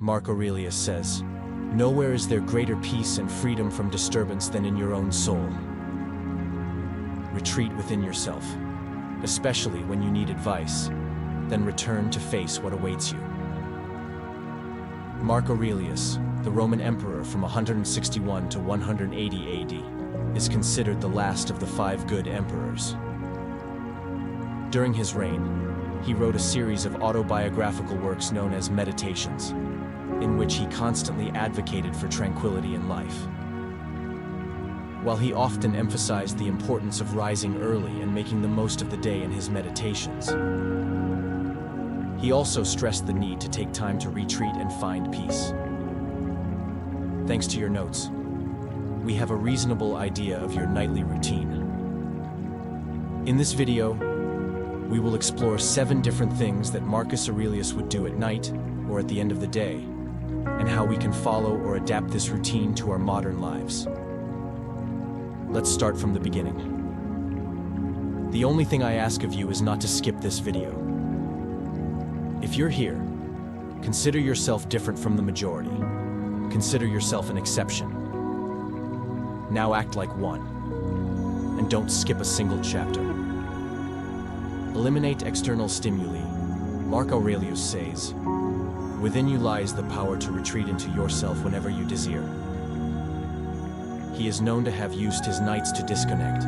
Mark Aurelius says, "Nowhere is there greater peace and freedom from disturbance than in your own soul." Retreat within yourself, especially when you need advice, then return to face what awaits you. Mark Aurelius, the Roman emperor from 161 to 180 AD, is considered the last of the 5 good emperors. During his reign, he wrote a series of autobiographical works known as Meditations, in which he constantly advocated for tranquility in life. While he often emphasized the importance of rising early and making the most of the day in his meditations, he also stressed the need to take time to retreat and find peace. Thanks to your notes, we have a reasonable idea of your nightly routine. In this video, we will explore 7 different things that Marcus Aurelius would do at night or at the end of the day, and how we can follow or adapt this routine to our modern lives. Let's start from the beginning. The only thing I ask of you is not to skip this video. If you're here, consider yourself different from the majority. Consider yourself an exception. Now act like one, and don't skip a single chapter. Eliminate external stimuli. Mark Aurelius says, "Within you lies the power to retreat into yourself whenever you desire." He is known to have used his nights to disconnect.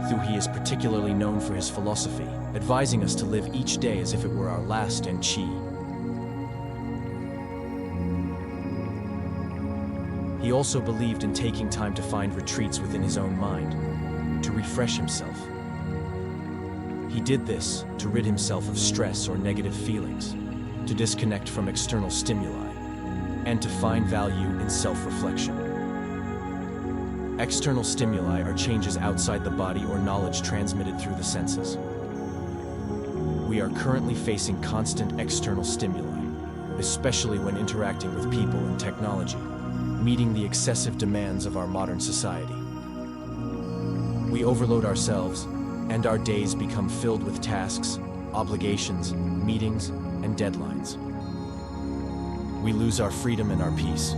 Though he is particularly known for his philosophy, advising us to live each day as if it were our last and chi. He also believed in taking time to find retreats within his own mind, to refresh himself. He did this to rid himself of stress or negative feelings, to disconnect from external stimuli, and to find value in self-reflection. External stimuli are changes outside the body or knowledge transmitted through the senses. We are currently facing constant external stimuli, especially when interacting with people and technology, meeting the excessive demands of our modern society. We overload ourselves, and our days become filled with tasks, obligations, meetings, and deadlines. We lose our freedom and our peace.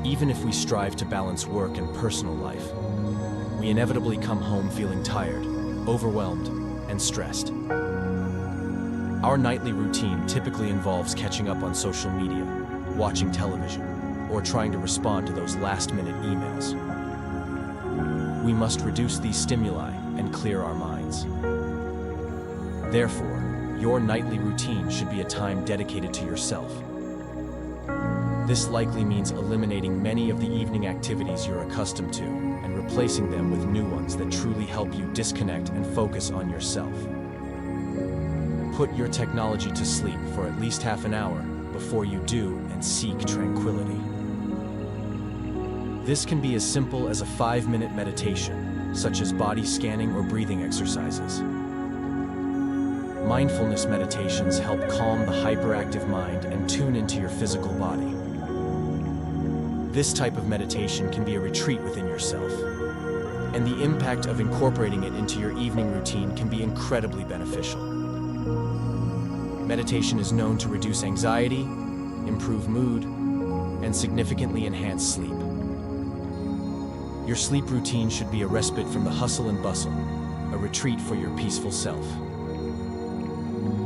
Even if we strive to balance work and personal life, we inevitably come home feeling tired, overwhelmed, and stressed. Our nightly routine typically involves catching up on social media, watching television, or trying to respond to those last-minute emails. We must reduce these stimuli and clear our minds. Therefore, your nightly routine should be a time dedicated to yourself. This likely means eliminating many of the evening activities you're accustomed to and replacing them with new ones that truly help you disconnect and focus on yourself. Put your technology to sleep for at least half an hour before you do and seek tranquility. This can be as simple as a 5-minute meditation, such as body scanning or breathing exercises. Mindfulness meditations help calm the hyperactive mind and tune into your physical body. This type of meditation can be a retreat within yourself, and the impact of incorporating it into your evening routine can be incredibly beneficial. Meditation is known to reduce anxiety, improve mood, and significantly enhance sleep. Your sleep routine should be a respite from the hustle and bustle, a retreat for your peaceful self.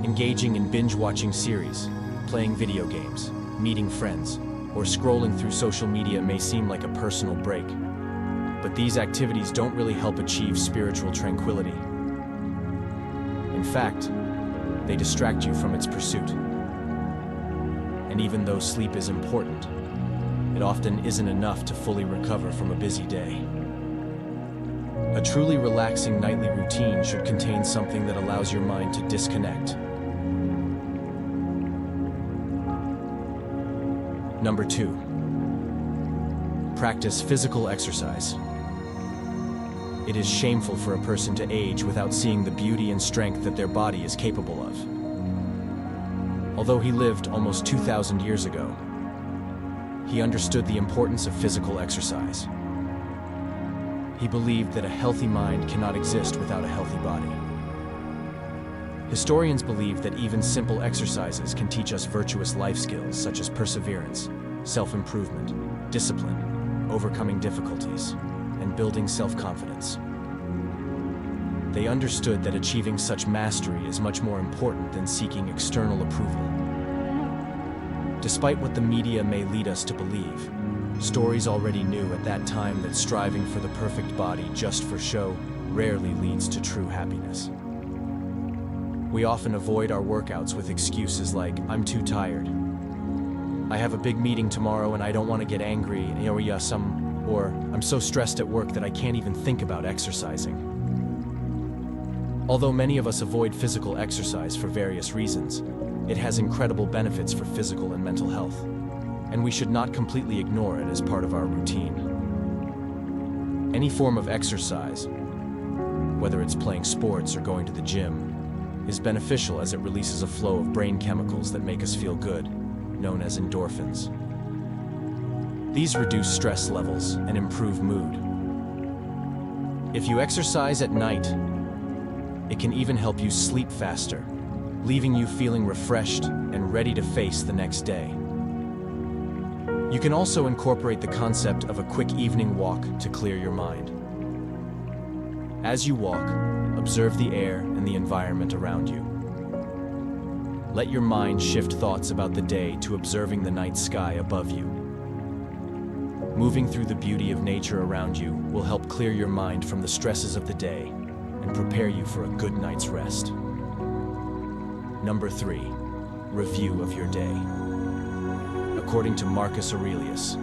Engaging in binge-watching series, playing video games, meeting friends, or scrolling through social media may seem like a personal break, but these activities don't really help achieve spiritual tranquility. In fact, they distract you from its pursuit. And even though sleep is important, it often isn't enough to fully recover from a busy day. A truly relaxing nightly routine should contain something that allows your mind to disconnect. Number 2. Practice physical exercise. It is shameful for a person to age without seeing the beauty and strength that their body is capable of. Although he lived almost 2,000 years ago, he understood the importance of physical exercise. He believed that a healthy mind cannot exist without a healthy body. Historians believe that even simple exercises can teach us virtuous life skills such as perseverance, self-improvement, discipline, overcoming difficulties, and building self-confidence. They understood that achieving such mastery is much more important than seeking external approval. Despite what the media may lead us to believe, Stoics already knew at that time that striving for the perfect body just for show rarely leads to true happiness. We often avoid our workouts with excuses like, "I'm too tired," "I have a big meeting tomorrow and I don't want to get angry," or "I'm so stressed at work that I can't even think about exercising." Although many of us avoid physical exercise for various reasons, it has incredible benefits for physical and mental health, and we should not completely ignore it as part of our routine. Any form of exercise, whether it's playing sports or going to the gym, is beneficial as it releases a flow of brain chemicals that make us feel good, known as endorphins. These reduce stress levels and improve mood. If you exercise at night, it can even help you sleep faster, leaving you feeling refreshed and ready to face the next day. You can also incorporate the concept of a quick evening walk to clear your mind. As you walk, observe the air and the environment around you. Let your mind shift thoughts about the day to observing the night sky above you. Moving through the beauty of nature around you will help clear your mind from the stresses of the day and prepare you for a good night's rest. Number 3, review of your day. According to Marcus Aurelius,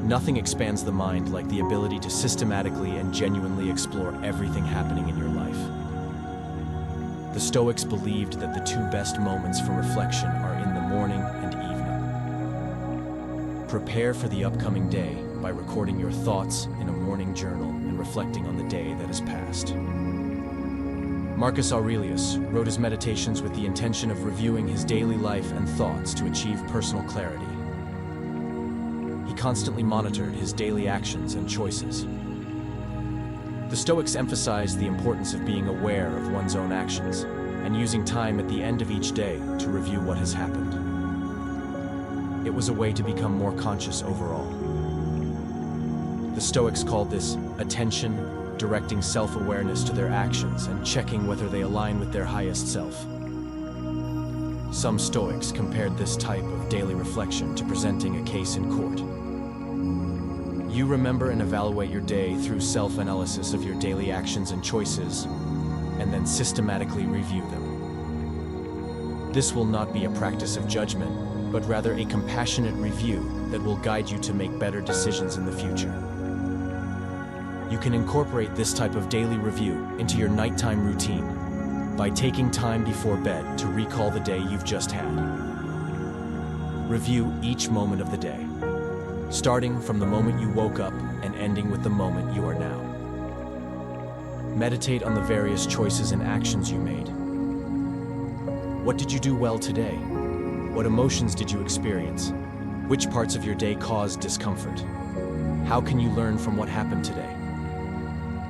nothing expands the mind like the ability to systematically and genuinely explore everything happening in your life. The Stoics believed that the two best moments for reflection are in the morning and evening. Prepare for the upcoming day by recording your thoughts in a morning journal and reflecting on the day that has passed. Marcus Aurelius wrote his meditations with the intention of reviewing his daily life and thoughts to achieve personal clarity. He constantly monitored his daily actions and choices. The Stoics emphasized the importance of being aware of one's own actions and using time at the end of each day to review what has happened. It was a way to become more conscious overall. The Stoics called this attention, directing self-awareness to their actions and checking whether they align with their highest self. Some Stoics compared this type of daily reflection to presenting a case in court. You remember and evaluate your day through self-analysis of your daily actions and choices, and then systematically review them. This will not be a practice of judgment, but rather a compassionate review that will guide you to make better decisions in the future. You can incorporate this type of daily review into your nighttime routine by taking time before bed to recall the day you've just had. Review each moment of the day, starting from the moment you woke up and ending with the moment you are now. Meditate on the various choices and actions you made. What did you do well today? What emotions did you experience? Which parts of your day caused discomfort? How can you learn from what happened today?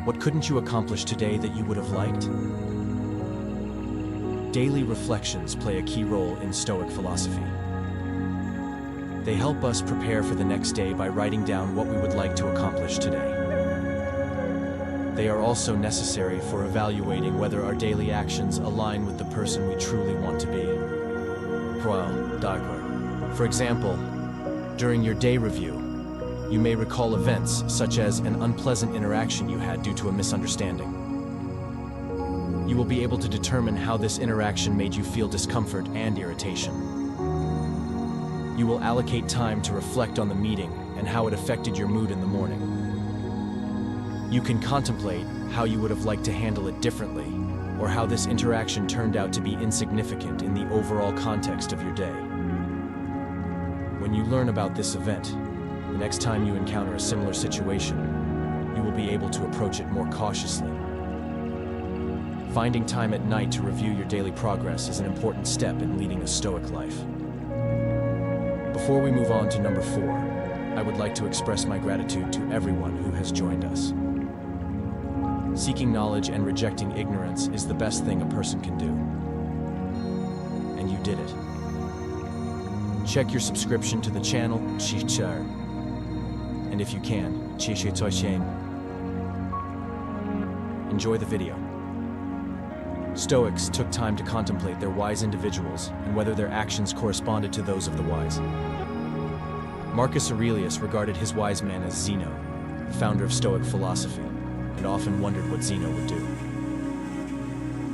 What couldn't you accomplish today that you would have liked? Daily reflections play a key role in Stoic philosophy. They help us prepare for the next day by writing down what we would like to accomplish today. They are also necessary for evaluating whether our daily actions align with the person we truly want to be. For example, during your day review, you may recall events such as an unpleasant interaction you had due to a misunderstanding. You will be able to determine how this interaction made you feel discomfort and irritation. You will allocate time to reflect on the meeting and how it affected your mood in the morning. You can contemplate how you would have liked to handle it differently, or how this interaction turned out to be insignificant in the overall context of your day. When you learn about this event, the next time you encounter a similar situation, you will be able to approach it more cautiously. Finding time at night to review your daily progress is an important step in leading a Stoic life. Before we move on to number 4, I would like to express my gratitude to everyone who has joined us. Seeking knowledge and rejecting ignorance is the best thing a person can do. And you did it. Check your subscription to the channel, and if you can, enjoy the video. Stoics took time to contemplate their wise individuals and whether their actions corresponded to those of the wise. Marcus Aurelius regarded his wise man as Zeno, the founder of Stoic philosophy, and often wondered what Zeno would do.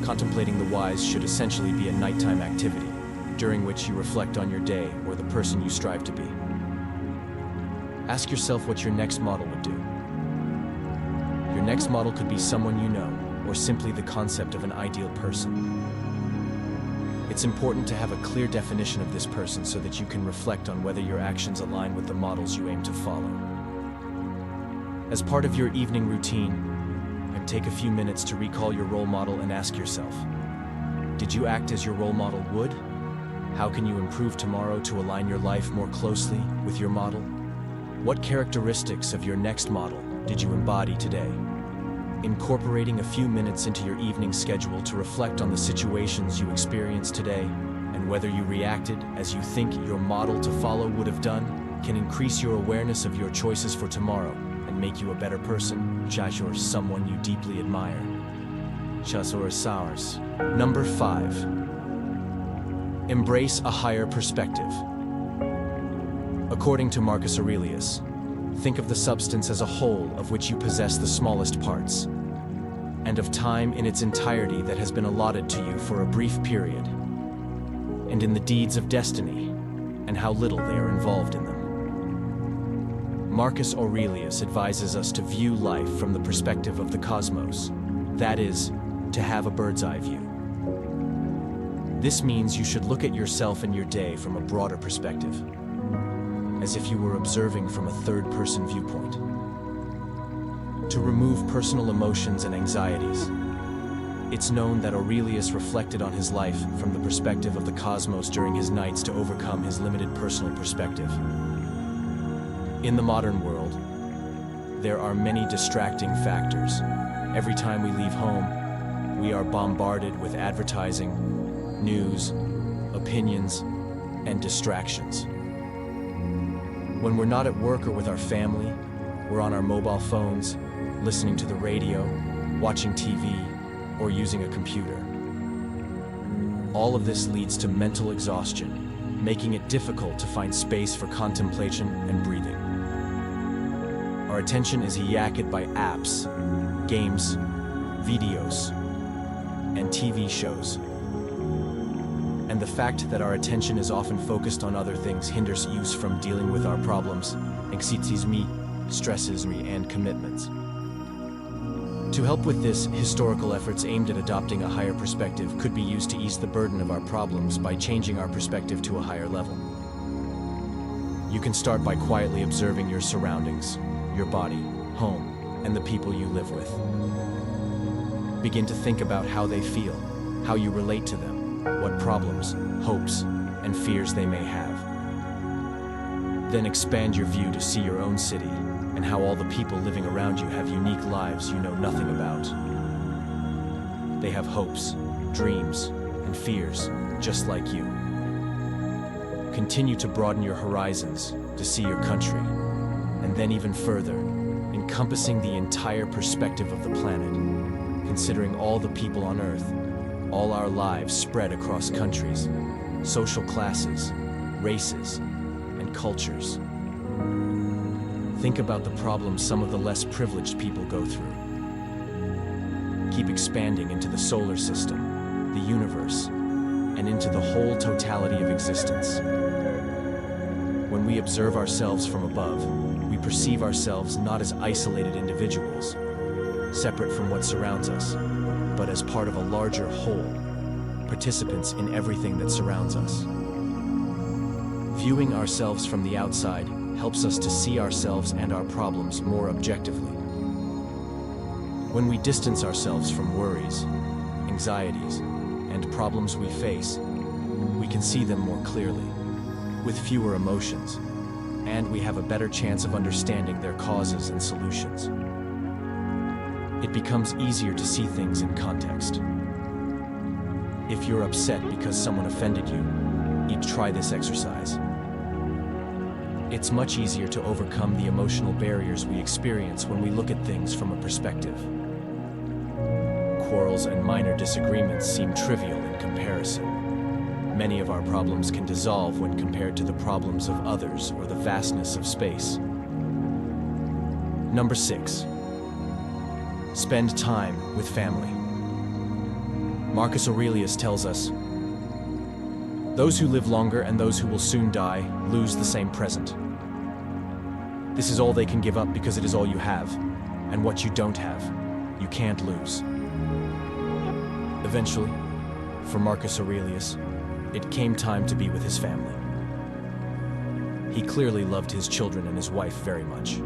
Contemplating the wise should essentially be a nighttime activity, during which you reflect on your day or the person you strive to be. Ask yourself what your next model would do. Your next model could be someone you know, or simply the concept of an ideal person. It's important to have a clear definition of this person so that you can reflect on whether your actions align with the models you aim to follow. As part of your evening routine, take a few minutes to recall your role model and ask yourself, did you act as your role model would? How can you improve tomorrow to align your life more closely with your model? What characteristics of your next model did you embody today? Incorporating a few minutes into your evening schedule to reflect on the situations you experienced today and whether you reacted as you think your model to follow would have done can increase your awareness of your choices for tomorrow and make you a better person, or someone you deeply admire. Number 5. Embrace a higher perspective. According to Marcus Aurelius, think of the substance as a whole of which you possess the smallest parts, and of time in its entirety that has been allotted to you for a brief period, and in the deeds of destiny, and how little they are involved in them. Marcus Aurelius advises us to view life from the perspective of the cosmos, that is, to have a bird's-eye view. This means you should look at yourself and your day from a broader perspective, as if you were observing from a third-person viewpoint. To remove personal emotions and anxieties, it's known that Aurelius reflected on his life from the perspective of the cosmos during his nights to overcome his limited personal perspective. In the modern world, there are many distracting factors. Every time we leave home, we are bombarded with advertising, news, opinions, and distractions. When we're not at work or with our family, we're on our mobile phones, listening to the radio, watching TV, or using a computer. All of this leads to mental exhaustion, making it difficult to find space for contemplation and breathing. Our attention is yaked by apps, games, videos, and TV shows. And the fact that our attention is often focused on other things hinders use from dealing with our problems, anxieties, stresses, and commitments. To help with this, historical efforts aimed at adopting a higher perspective could be used to ease the burden of our problems by changing our perspective to a higher level. You can start by quietly observing your surroundings, your body, home, and the people you live with. Begin to think about how they feel, how you relate to them, what problems, hopes, and fears they may have. Then expand your view to see your own city and how all the people living around you have unique lives you know nothing about. They have hopes, dreams, and fears, just like you. Continue to broaden your horizons to see your country, and then even further, encompassing the entire perspective of the planet, considering all the people on Earth, all our lives spread across countries, social classes, races, and cultures. Think about the problems some of the less privileged people go through. Keep expanding into the solar system, the universe, and into the whole totality of existence. When we observe ourselves from above, we perceive ourselves not as isolated individuals, separate from what surrounds us, but as part of a larger whole, participants in everything that surrounds us. Viewing ourselves from the outside helps us to see ourselves and our problems more objectively. When we distance ourselves from worries, anxieties, and problems we face, we can see them more clearly, with fewer emotions, and we have a better chance of understanding their causes and solutions. it becomes easier to see things in context. If you're upset because someone offended you, you'd try this exercise. It's much easier to overcome the emotional barriers we experience when we look at things from a perspective. Quarrels and minor disagreements seem trivial in comparison. Many of our problems can dissolve when compared to the problems of others or the vastness of space. Number 6. Spend time with family. Marcus Aurelius tells us, "Those who live longer and those who will soon die lose the same present. This is all they can give up because it is all you have, and what you don't have, you can't lose." Eventually, for Marcus Aurelius, it came time to be with his family. He clearly loved his children and his wife very much.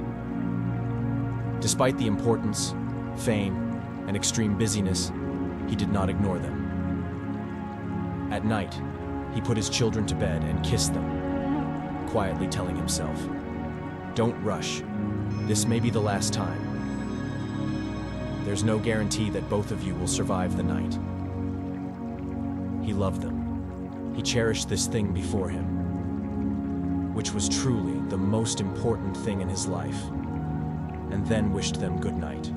Despite the importance, fame, and extreme busyness, he did not ignore them. At night, he put his children to bed and kissed them, quietly telling himself, "Don't rush. This may be the last time. There's no guarantee that both of you will survive the night." He loved them. He cherished this thing before him, which was truly the most important thing in his life, and then wished them good night.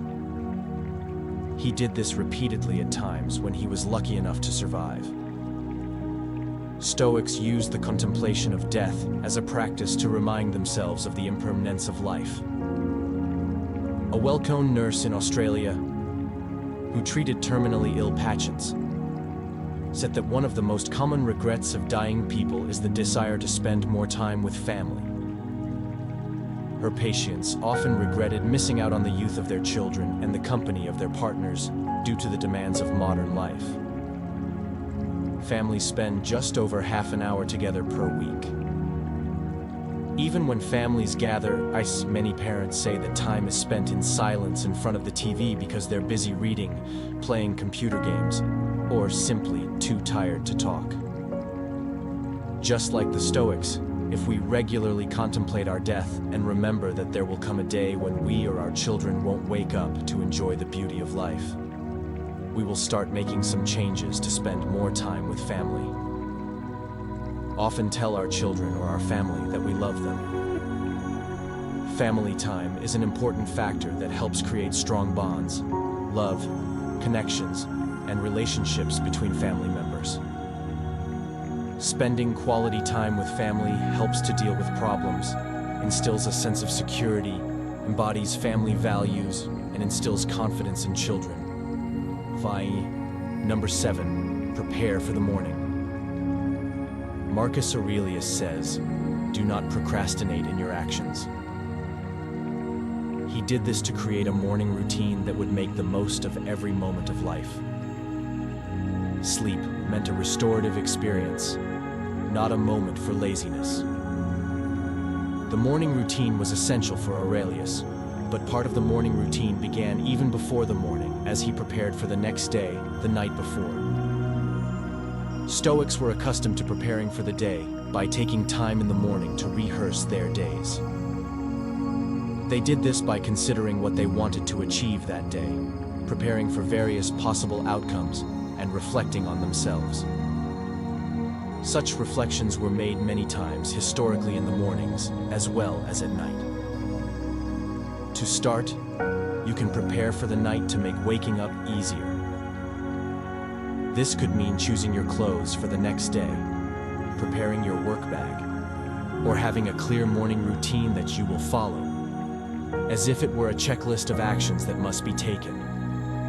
He did this repeatedly at times when he was lucky enough to survive. Stoics used the contemplation of death as a practice to remind themselves of the impermanence of life. A well-known nurse in Australia, who treated terminally ill patients, said that one of the most common regrets of dying people is the desire to spend more time with family. Her patients often regretted missing out on the youth of their children and the company of their partners due to the demands of modern life. Families spend just over half an hour together per week. Even when families gather, many parents say that time is spent in silence in front of the TV because they're busy reading, playing computer games, or simply too tired to talk. Just like the Stoics, if we regularly contemplate our death and remember that there will come a day when we or our children won't wake up to enjoy the beauty of life, we will start making some changes to spend more time with family. Often tell our children or our family that we love them. Family time is an important factor that helps create strong bonds, love, connections, and relationships between family members. Spending quality time with family helps to deal with problems, instills a sense of security, embodies family values, and instills confidence in children. Number 7, prepare for the morning. Marcus Aurelius says, "Do not procrastinate in your actions." He did this to create a morning routine that would make the most of every moment of life. Sleep meant a restorative experience, not a moment for laziness. The morning routine was essential for Aurelius, but part of the morning routine began even before the morning, as he prepared for the next day, the night before. Stoics were accustomed to preparing for the day by taking time in the morning to rehearse their days. They did this by considering what they wanted to achieve that day, preparing for various possible outcomes, and reflecting on themselves. Such reflections were made many times historically in the mornings, as well as at night. To start, you can prepare for the night to make waking up easier. This could mean choosing your clothes for the next day, preparing your work bag, or having a clear morning routine that you will follow, as if it were a checklist of actions that must be taken,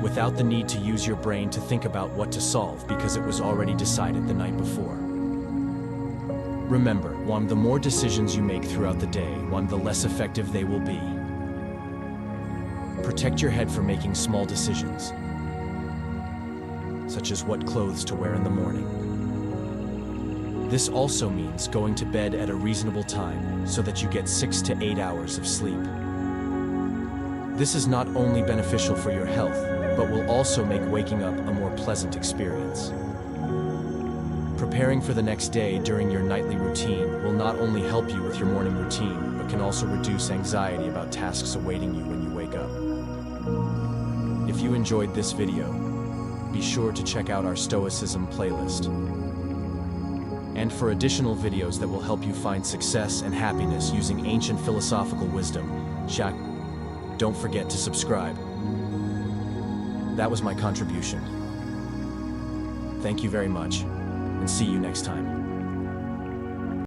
without the need to use your brain to think about what to solve because it was already decided the night before. Remember, the more decisions you make throughout the day, the less effective they will be. Protect your head from making small decisions, such as what clothes to wear in the morning. This also means going to bed at a reasonable time so that you get 6 to 8 hours of sleep. This is not only beneficial for your health, but will also make waking up a more pleasant experience. Preparing for the next day during your nightly routine will not only help you with your morning routine, but can also reduce anxiety about tasks awaiting you when you wake up. If you enjoyed this video, be sure to check out our Stoicism playlist. And for additional videos that will help you find success and happiness using ancient philosophical wisdom, don't forget to subscribe. That was my contribution. Thank you very much, and see you next time.